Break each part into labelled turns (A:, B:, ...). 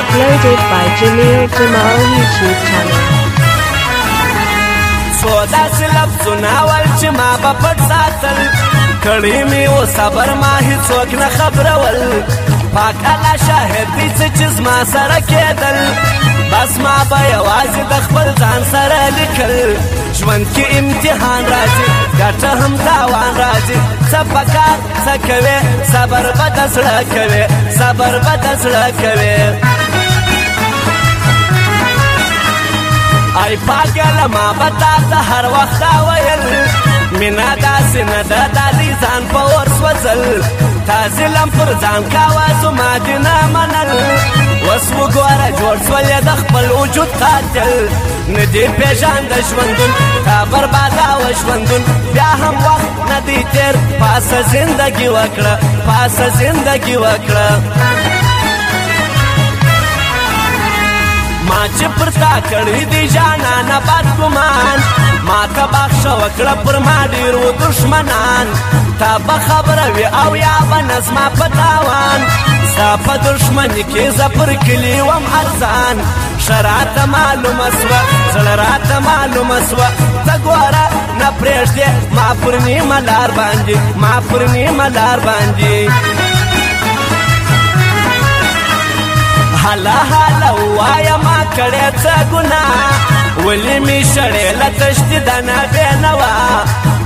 A: Uploaded by Jamil Jamal YouTube channel.
B: سودا سلب زناول چې ما به پټ ساتل کړي مې و صبر ما هیڅوک نه خبرول پاک الله شاهد دی چې زما سره کېدل بس ما به یوازې د خپل ځان سره لیکل ژوند کې امتحان راځي ګټه هم تاوان راځي څه پکار څه کوې صبر به د زړه کوې صبر به د زړه کوې ای پاگل ما بتا تا هر وقت ویل مینا داسې نه ده دا دې ځان په اور سوځل تا ظلم پر ځان کاوه زما دې نه منل اوس وګوره جوړ شول یې د خپل وجود قاتل نه دې پېژانده ژوندون تا برباداوه ژوندون بیا هم وخت نه دی تېر پاسه زندګي وکړه پاسه زندګي وکړه ما چې پر تا کړی دی جانانه بد ګمان ما ته بخښه وکړه پر ما ډېر و دښمنان تا به خبره وي او یا به نظما په تاوان ستا په دښمني کې زه پر کلي وم ارزان ښه راته معلومه سوه زړه راته معلومه سوه ته ګوره نه پرېږدې ما پر نیمه لار باندې ما پر نیمه لار باندې حالا حالا وایا ما کړې څه ګناه ولې مې شړې له تشتي دنه بېنوه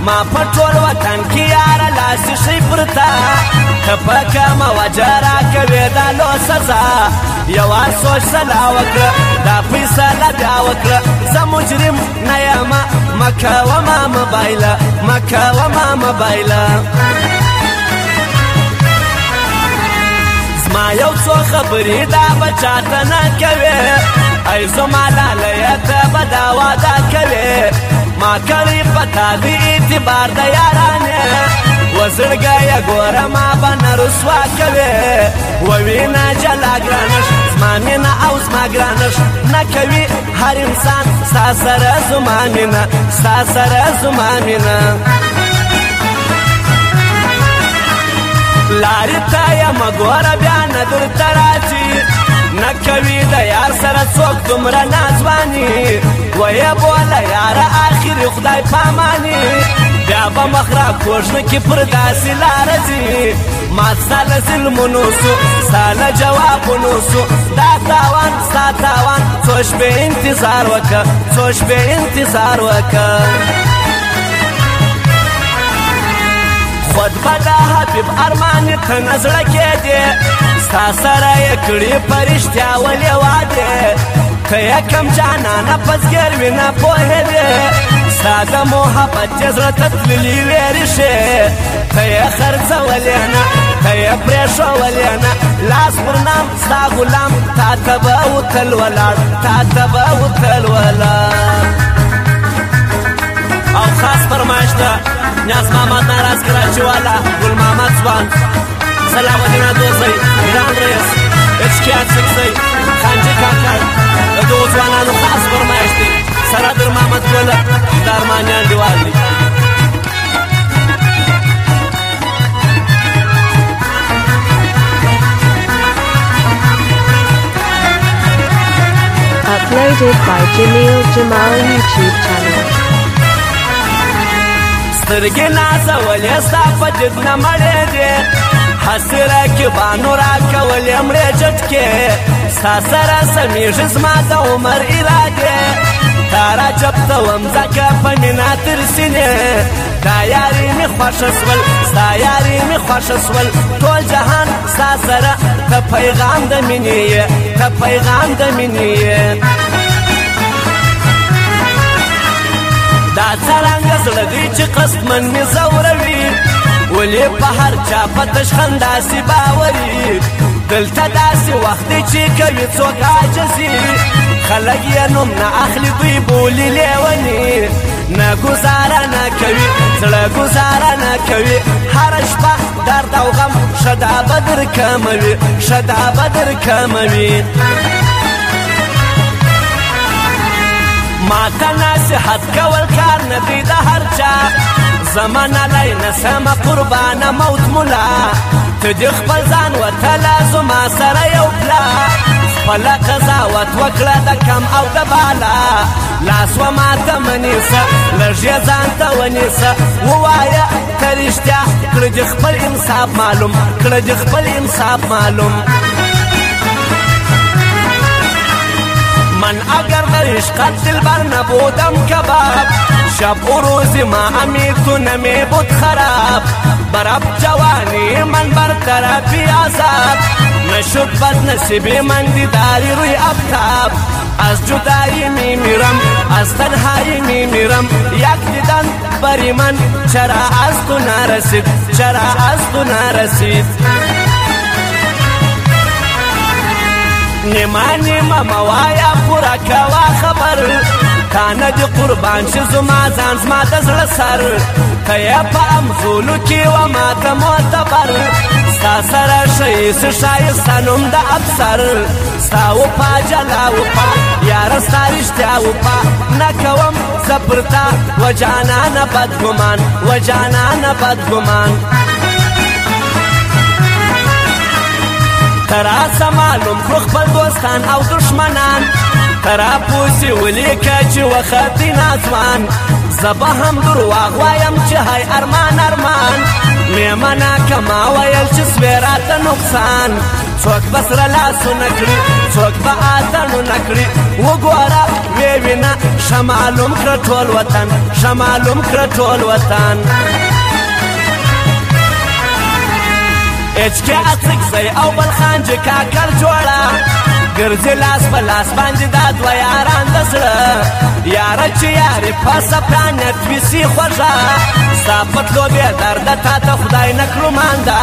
B: ما په ټول وطن کې یاره لاسې ښي پر تا ته په کومه وجه راکوې دا لو سزا یوه سوچ سلا وکړه دا فیصله بیا وکړه زه مجرم نه یمه مه کوه ما موبایله مه کوه ما موبایله ما یو څو خبرې دا به چاته نه کوې ای زما لالیه ته به دا واده کوې ما کړی په تا د اعتبار د یارانې و زړګیه ګوره ما به نه رسوا کوې و وینه جلا ګرانښت زما مینه او زما ګرانښت نه کوي هر انسان ستا سره زما مینه ستا سره زما مینه لارې ته یمه ګوره بیا نه درته راځي نه کوي د یار سره څوک دومره ناځواني ویې بوله یاره آخري خدای پاماني بیا به مخ راکوږ نه کې پر داسې لاره ځي ما ستا له ظلمونو سو ستا له جوابونو سو دا تاوان ستا تاوان څو شپې انتظار وکړه څو شپې انتظار وکړه خود بدا حبیب ارمان ته نزړه کېدې ستا سره یې کړي په رښتیا ولې وعدې ته یې کم جانانه پسګر وي نه پوهېدې ستا د محبت چې زړه ته تللي وې ریښې ته یې خرڅولې نه ته یې پرېښولې نه لاس پر نام ستا غلام تا ته به وتل ولاړ تا ته به وتل ولاړ او خاص فرمایش ده نیاز محمد ناراض کراچی والا گل محمد ځوان سلام الدین دوزی ایران رئیس اچکیات سکسی خانجی کاکر د دغو ځوانانو خاص فرمایش دی سرادر محمد ګله د ارمانیان دیوال دی
A: Uploaded by Jamil Jamal YouTube channel.
B: سترګې نازولې ستا په جد نه مړې دې حسره کې بانو راکولې مړې جټکې ستا سره سمیږي زما د عمر ارادې تا را جبتوم ځکه په مینه تر سینې دا یاري مې خوښه سول ستا یاري مې خوښه سول ټول جهان ستا سره ته پیغام د مینې یې ته پیغام د مینې یې دا څرنګه زړه دی چې قسمن مې زوروي ولې په هر چا په تش خنداسې باوري دلته داسې وخت دی چې کوي څوک عاجزي خلک یې نوم نه اخلي دوی بولي لیوني نه ګزاره نه کوي زړه ګزاره نه کوي هره شپه درد او غم ښه دا به در کموي ښه دا به در کموي ما ته نصیحت کول کار نه دی د هر چا زمانه لای نسمه قربانه موت ملا ته دې خپل ځان وتله زما سره یو پلا خپل قضاوت وکړه د کم او د بالا لاس وماته منیسه لږ یې ځان ته ونیسه ووایه که رښتیا کړه دې خپل انصاف معلوم کړه دې خپل انصاف معلوم من اگر در عشقت دلبر نبودم کباب شب و روز ما امیتو نمی بود خراب براب جوانی من برطرفی عذاب نشد بد نصیبی من دیداری روی افتاب از جدایی می میرم از تنهایی می میرم یک دیدن بری من چرا از تو نرسید چرا از تو نرسید نیما نیما موایا پورا کوا خبر کانه دی قربان شي زما ځان زما د زړه سر که یې په امزولو کې وه ماته معتبر ستا سره ښایست ښایسته نوم د افسر ستا وفا جلا وفا یاره ستا رښتیا وفا نه کوم زه پر تا و جانانه بدګمان و جانانه بدګمان تراسه معلوم کړو خپل دوستان او دشمنان ترا پوسې ولیکه چې وخت دی نازوان زه به هم درواغ وایم چې هی ارمان ارمان میمنه که ما ویل چې سوی راته نقصان څوک به سره لاسونه کړي څوک به اتڼونه کړي وګوره ویې وینه ښه معلوم کړه ټول وطن ښه معلوم کړه ټول وطن اچکې اڅکزی او بلخانجې کاکل جوړه ګرځې لاس په لاس باندې دا دوه یاران د زړه یاره چې یارې په سپرانت وي سي خوږه ستا په تلو بې درده تا ته خدای نه کړو مانده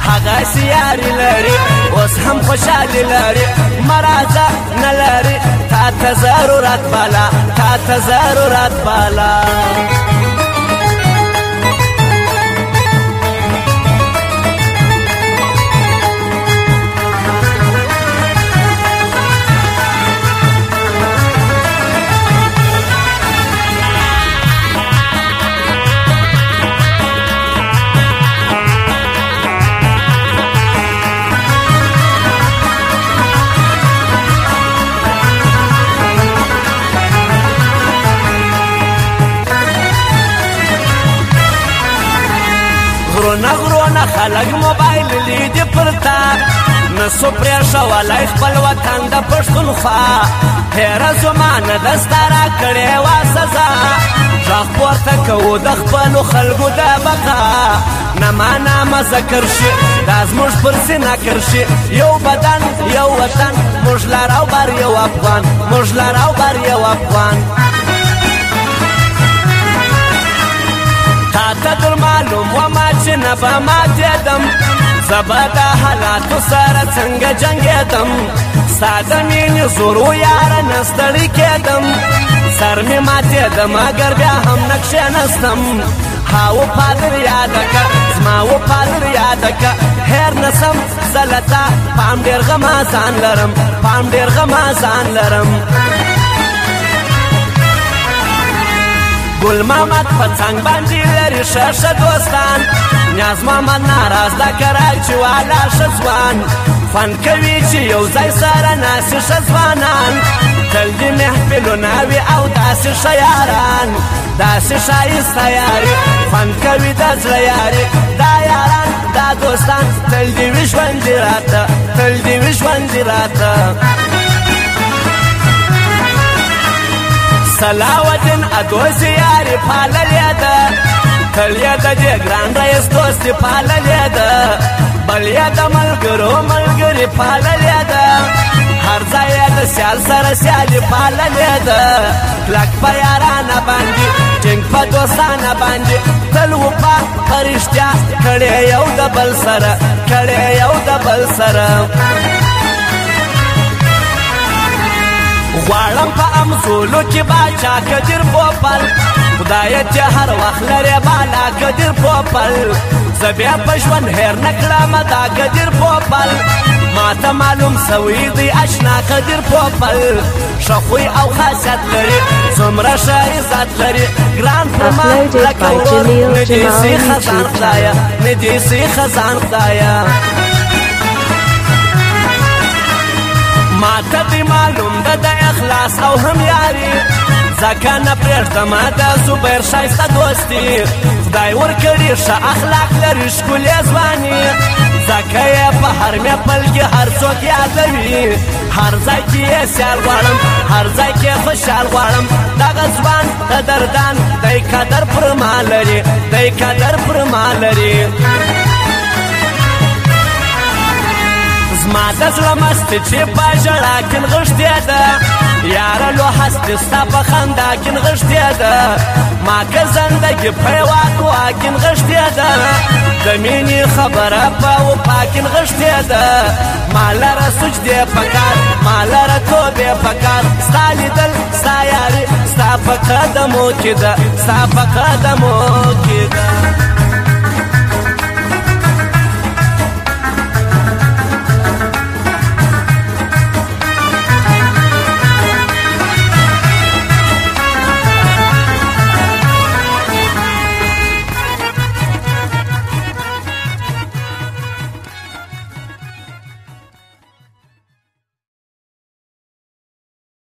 B: هغسې یاري لري اوس هم خوشحالي لري مرازه نه لري تا ته ضرورت بالا تا ته ضرورت بالا غرونه خلق موبایل لیدي پرتا نسو پرېښولی خپل وطن د پښتونخوا هېره زمانه د ستا راکړې وه سزا غږ پورته کوو د خپلو خلکو د بقا نامه ذکر شي دا زموږ پر سینه کر شي یو بدن یو وطن موږ لر او بر یو افغان موږ لر او بر یو افغان تا ته در معلوم وما چې نه به ماتېدم زه به د حالاتو سره څنګه جنګېدم ستا د مینې زور و یاره نه ستړی کېدم سر مې ماتېده مګر بیا هم نه کښېنستم ها وفا در یاده که زما وفا در یاده که هېر نه سم زه له تا پام ډېر غمازان لرم پام ډېر غمازان لرم ګل محمد په څنګ باندې لري ښه ښه دوستان نیاز محمد ناراض ده کراچي والا ښه ځوان خوند کوي چې یو ځای سره ناسي ښه ځوانان تل دې محفلونه وي او داسې ښه یاران داسې ښایسته یاري خوند کوي د زړه یاري دا یاران دا دوستان تل دې وي ژوندي راته تل دې وي ژوندي راته صلاح ادوسي یاري پاللې ده تل یې د دې ګران رئیس دوستي پاللې ده بل یې د ملګرو ملګري پاللې ده هر ځای یې د سیال سره سیالي پاللې ده کلک په یارانه باندې ټینګ په دوستانه باندې تل وفا په رښتیا کړې یو د بل سره کړې یو د بل سره غواړم په امزولو کې باچا قدر پوپل خدایه چې هر وخت لرې بالا قدر پوپل زه بیا په ژوند هېر نه کړم دا قدر پوپل ما ته معلوم سوی دی اشنا قدر پوپل ښه خوی او خاصیت لري څومره ښه عزت لري ګران پر ما لکه ورور نه دې سي خزان خدایه نه دې سي خزان خدایه ما ماته دی معلوم ده د اخلاص او هم یاري ځکه نه پرېږدمه د زبیر ښایسته دوستي خدای ورکړي ښه اخلاق لري ښکلې ځواني ځکه یې په هر محفل کې هر څوک یادوي هر ځای کې یې سیال غواړم هر ځای کې خوشحال غواړم دغه ځوان قدردان دی قدر پر ما لري دی قدر پر ما لري زما د زړه مستي چې په ژړا کې نغښتې ده یاره لو هستي ستا په خندا کې نغښتې ده ما که زندګي په یوه دعا کې نغښتې ده د مینې خبره په وفا کې نغښتې ده ما لره سجدې پکار ما لره توبې پکار ستا لیدل ستا یاري ستا په قدمو کې ده ستا په قدمو کې ده